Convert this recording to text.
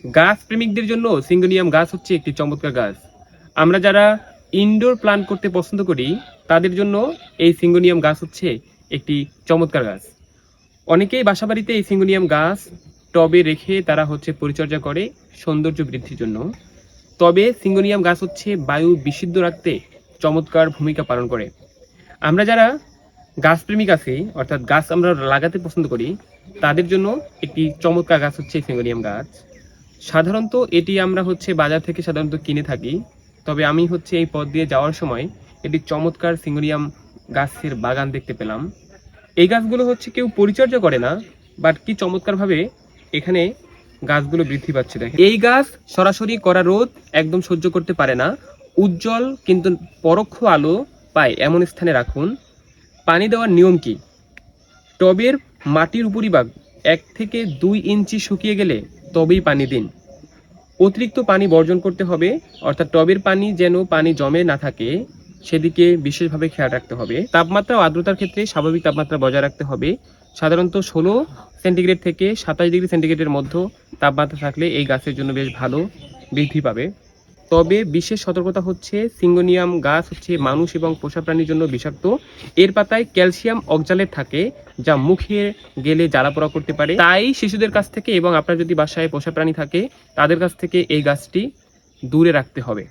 গাছ প্রেমিকদের জন্য সিঙ্গোনিয়াম গাছ হচ্ছে একটি চমৎকার গাছ। আমরা যারা ইনডোর প্ল্যান্ট করতে পছন্দ করি তাদের জন্য এই সিঙ্গোনিয়াম গাছ হচ্ছে একটি চমৎকার গাছ। অনেকেই বাসাবাড়িতে এই সিঙ্গোনিয়াম গাছ টবে রেখে তারা হচ্ছে পরিচর্যা করে সৌন্দর্য বৃদ্ধির জন্য। তবে সিঙ্গোনিয়াম গাছ হচ্ছে বায়ু বিশুদ্ধ রাখতে চমৎকার ভূমিকা পালন করে। আমরা যারা গাছ প্রেমিক আছি, অর্থাৎ গাছ আমরা লাগাতে পছন্দ করি, তাদের জন্য একটি চমৎকার গাছ হচ্ছে সিঙ্গোনিয়াম গাছ। সাধারণত এটি আমরা হচ্ছে বাজার থেকে সাধারণত কিনে থাকি। তবে আমি হচ্ছে এই পথ দিয়ে যাওয়ার সময় একটি চমৎকার সিঙ্গোনিয়াম গাছের বাগান দেখতে পেলাম। এই গাছগুলো হচ্ছে কেউ পরিচর্যা করে না, বাট কি চমৎকারভাবে এখানে গাছগুলো বৃদ্ধি পাচ্ছে। দেখেন, এই গাছ সরাসরি কড়া রোদ একদম সহ্য করতে পারে না। উজ্জ্বল কিন্তু পরোক্ষ আলো পায় এমন স্থানে রাখুন। পানি দেওয়ার নিয়ম কি? টবের মাটির উপরিভাগ 1 থেকে 2 ইঞ্চি শুকিয়ে গেলে তবেই পানি দিন। অতিরিক্ত পানি বর্জন করতে হবে, অর্থাৎ টবের পানি যেন পানি জমে না থাকে সেদিকে বিশেষভাবে খেয়াল রাখতে হবে। তাপমাত্রা ও আর্দ্রতার ক্ষেত্রে স্বাভাবিক তাপমাত্রা বজায় রাখতে হবে। সাধারণত 16 সেন্টিগ্রেড থেকে 27 ডিগ্রি সেন্টিগ্রেডের মধ্যে তাপমাত্রা থাকলে এই গাছের জন্য বেশ ভালো বৃদ্ধি পাবে। তবে বিশেষ সতর্কতা হচ্ছে সিঙ্গোনিয়াম গাছ হচ্ছে মানুষ এবং পোষা প্রাণীর জন্য বিষাক্ত। এর পাতায় ক্যালসিয়াম অক্সালেট থাকে যা মুখে গেলে জ্বালাপোড়া করতে পারে। তাই শিশুদের কাছ থেকে এবং আপনার যদি বাসায় পোষা প্রাণী থাকে তাদের কাছ থেকে এই গাছটি দূরে রাখতে হবে।